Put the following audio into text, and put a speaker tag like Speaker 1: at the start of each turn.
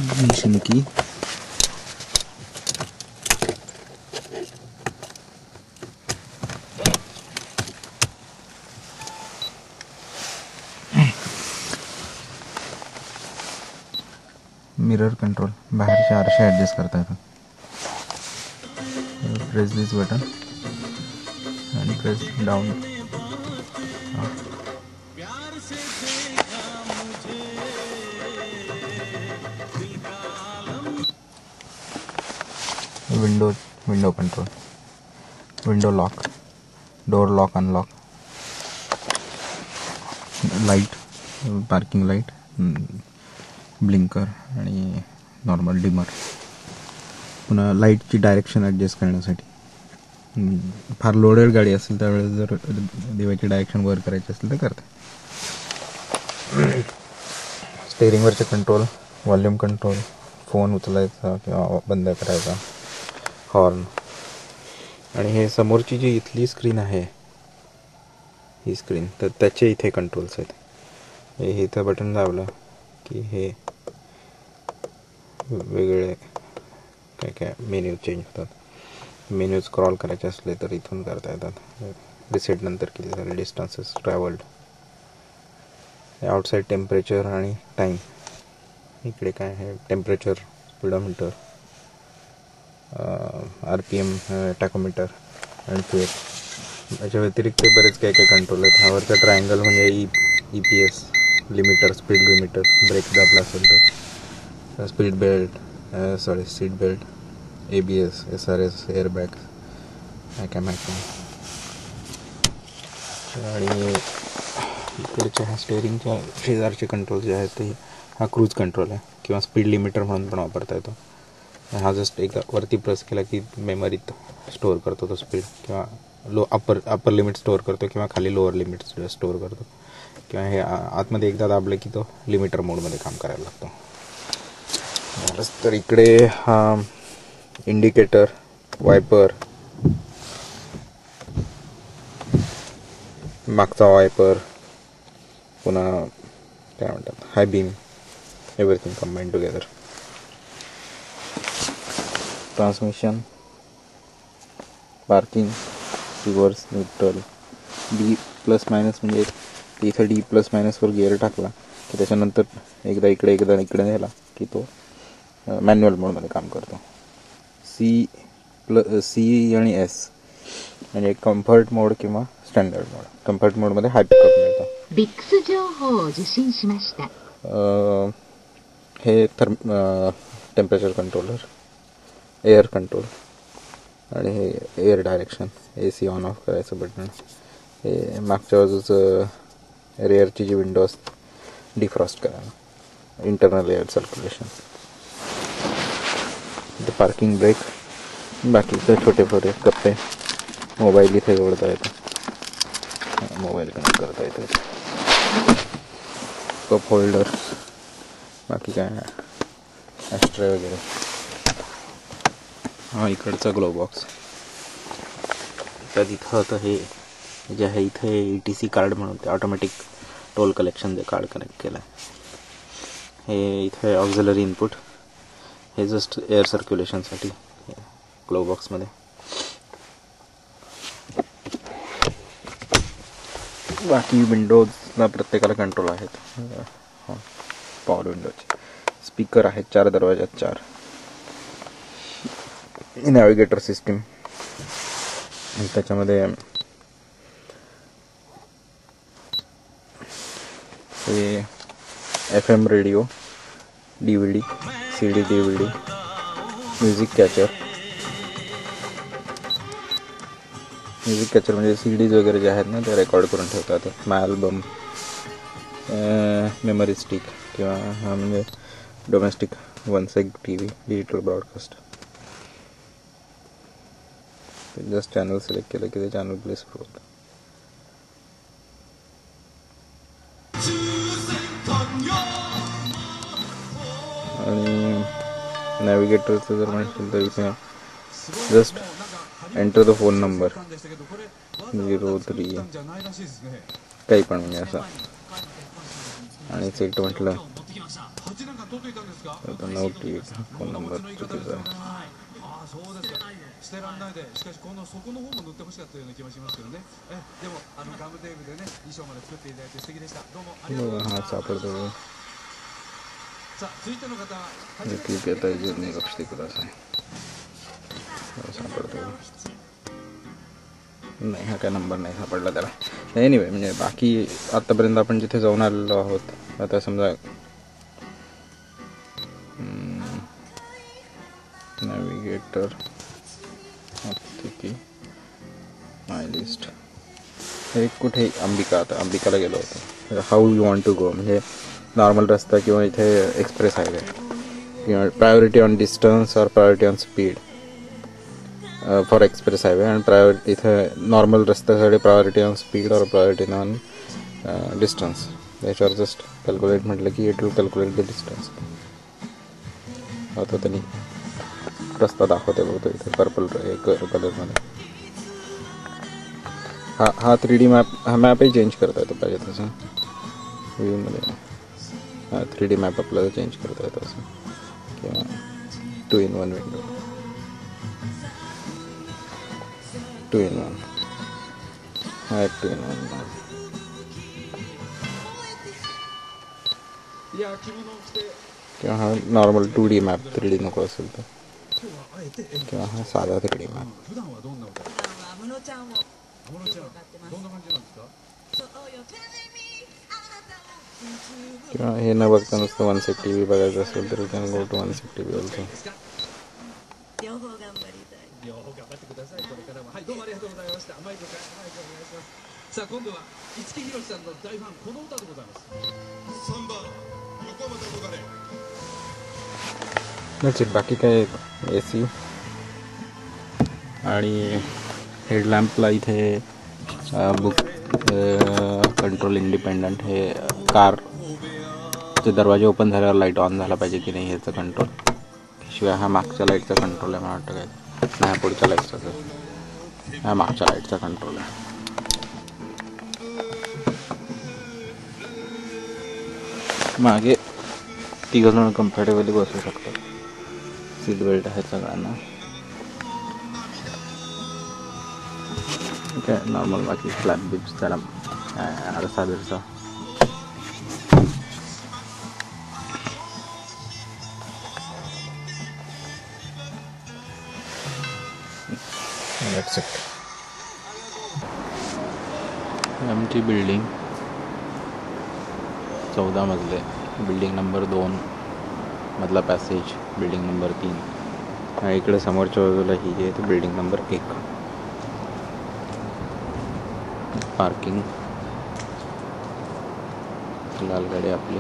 Speaker 1: Mission की mirror control, बाहेरचे आरसे ॲडजस्ट करता येतात. प्रेस दिस बटन आणि press down. Window control, window lock, door lock unlock, light, parking light, blinker आणि नॉर्मल डिमर. पुन्हा लाईटची डायरेक्शन ॲडजस्ट करण्यासाठी. फार लोडेड गाडी असेल त्यावेळेस जर दिव्याची डायरेक्शन वर करायची असेल तर करते. स्टेअरिंगवरचे कंट्रोल, व्हॉल्यूम कंट्रोल, फोन उचलायचा किंवा बंद करायचा, हॉर्न. आणि हे समोरची जी इथली स्क्रीन आहे, ही स्क्रीन, तर त्याचे इथे कंट्रोल्स आहेत. हे इथं बटन दाबलं की हे वेगवेगळे काय मेन्यू चेंज होतात. मेन्यू स्क्रॉल करायचे असले तर इथून करता येतात. रिसेट नंतर किती झाले, डिस्टन्सेस ट्रॅव्हल्ड, आउटसाईड टेम्परेचर आणि टाईम. इकडे काय आहे, टेम्परेचर, स्पीडोमीटर, RPM, टॅकोमीटर आणि फ्युएल. याच्या व्यतिरिक्त बरेच काही कंट्रोल आहेत. ह्यावरचा ट्रायंगल म्हणजे EPS, limiter, speed limiter, brake दाबला असेल तर speed belt, seat belt, ABS, SRS, airbag, मॅकॅमॅक. आणि इकडचे ह्या स्टेअरिंगच्या शेजारचे कंट्रोल जे आहेत ते हा क्रूज कंट्रोल आहे किंवा स्पीड लिमिटर म्हणून पण वापरता येतो. हा जस्ट एकदा वरती प्रेस केला की मेमरीत स्टोअर करतो तो स्पीड, किंवा अपर लिमिट स्टोअर करतो किंवा खाली लोअर लिमिट स्टोअर करतो, किंवा हे आतमध्ये एकदा दाबलं की तो लिमिटर मोडमध्ये काम करायला लागतो. तर इकडे हा इंडिकेटर, वायपर, मागचा वायपर, पुन्हा काय म्हणतात high beam, everything combine together. Transmission, parking, reverse, neutral, D+- म्हणजे इथं D+- वर गिअर टाकला की त्याच्यानंतर एकदा इकडे नेला की तो मॅन्युअल मोडमध्ये काम करतो. C आणि S म्हणजे कम्फर्ट मोड किंवा स्टँडर्ड मोड. कम्फर्ट मोडमध्ये हाय पिकअप मिळतो. हे टेम्परेचर कंट्रोलर, एअर कंट्रोल, आणि हे air direction, AC on off करायचं बटन. हे मागच्या बाजूचं रेअरची जी विंडो असते डिफ्रॉस्ट करायला, internal air circulation. Parking brake, बाकीचे छोटे कप्पे. मोबाईल इथे जोडता येतो, मोबाईल कनेक्ट करता येतो. कप होल्डर, बाकी काय ॲस्ट्रे वगैरे. हा इकडचा ग्लो बॉक्स. तर तिथं आता हे जे आहे इथे ETC कार्ड म्हणून ते ऑटोमॅटिक टोल कलेक्शनचे कार्ड कनेक्ट केलं आहे. हे इथे ऑक्झिलरी इनपुट, हे जस्ट एअर सर्क्युलेशनसाठी ग्लो बॉक्समध्ये. बाकी विंडोजला प्रत्येकाला कंट्रोल आहेत. पॉवर विंडोचे स्पीकर आहेत 4 दरवाज्यात 4. नॅव्हिगेटर सिस्टीम, त्याच्यामध्ये हे FM radio, DVD, CD, DVD, music catcher म्हणजे CDज वगैरे जे आहेत ना ते रेकॉर्ड करून ठेवतात. माय अल्बम, मेमरी स्टिक, किंवा हा म्हणजे domestic 1 सेग TV, digital broadcast. Just channel select केलं की ते चॅनल प्लेस होतं. आणि नॅव्हिगेटरचं जर म्हणशील तर इथे just enter the phone number 03 काही पण म्हणजे असं, आणि सेट म्हटलं आता नोट फोन नंबर चुकीचा आहे.
Speaker 2: ああそうですか捨てらんないでしかしこの底の方も塗ってほしかったような気もしますけどねでもガムテープでね衣装まで作っていただいて素敵でしたどうもありがとうございました
Speaker 1: सापडतो
Speaker 2: さあ続いての方は
Speaker 1: ठीक आहे तर जुनी लक्ष दे कुदासाय सापडतो नाही हा काय नंबर नाही सापडला त्याला. एनिवे म्हणजे बाकी आतापर्यंत आपण जिथे जाऊन आलेलो आहोत आता समजा नॅविगेटर की माय लिस्ट हे कुठे अंबिका आता अंबिकाला गेलो होतो. How you want to go म्हणजे नॉर्मल रस्ता किंवा इथे एक्सप्रेस हायवे किंवा प्रायोरिटी ऑन डिस्टन्स और priority on speed for express highway आणि प्रायोरिटी इथे नॉर्मल रस्त्यासाठी प्रायोरिटी ऑन स्पीड और प्रायोरिटी ऑन डिस्टन्स याच्यावर जस्ट कॅल्क्युलेट म्हटलं की it will calculate the distance. आता त्यांनी रस्ता दाखवते बघतो इथे पर्पल कलरमध्ये. हा 3D मॅप हा मॅपही चेंज करता येतो पाहिजे तसं व्ह्यूमध्ये. हा 3D मॅप आपल्याला चेंज करता येतो असं किंवा 2-in-1 विंडो 2-in-1 हा एक 2-in-1 किंवा हा नॉर्मल 2D मॅप 3D नको असेल तर किंवा हा साधा 3D मॅप.
Speaker 2: 普段はどんな歌安室ちゃんをよく歌ってます。どんな感じなんですか？そうよ
Speaker 1: किंवा हे न बघता नुसतं 1 सेट TV बघायचं असेल तर can go to 1 set TV also.
Speaker 2: 両方頑張りたい。両方頑張ってください。これからもはいどうもありがとうございました。マイクお願いします。さあ今度は五木ひろしさんの大ファンこの歌でございます。3番横浜とかで。
Speaker 1: नक्कीच बाकी काय AC आणि हेडलॅम्पला इथे बुक कंट्रोल इंडिपेंडंट हे कारचे दरवाजे ओपन झाल्यावर लाईट ऑन झाला पाहिजे की नाही ह्याचं कंट्रोल. शिवाय हा मागच्या लाईटचा कंट्रोल आहे मला वाटतं काय नाही पुढच्या लाईटचा हा मागच्या लाईटचा कंट्रोल आहे. मागे तिघजण कम्फर्टेबली बसू शकतात. सीट बेल्ट आहे सगळ्यांना. काय नॉर्मल बाकी फ्लॅप बिप्स त्याला आरसा बिरसा. आमची बिल्डिंग 14 मजले बिल्डिंग नंबर 2 मधला पॅसेज बिल्डिंग नंबर 3 इकडे समोरच्या बाजूला ही आहे ती बिल्डिंग नंबर 1. पार्किंग लाल गाडी आपली.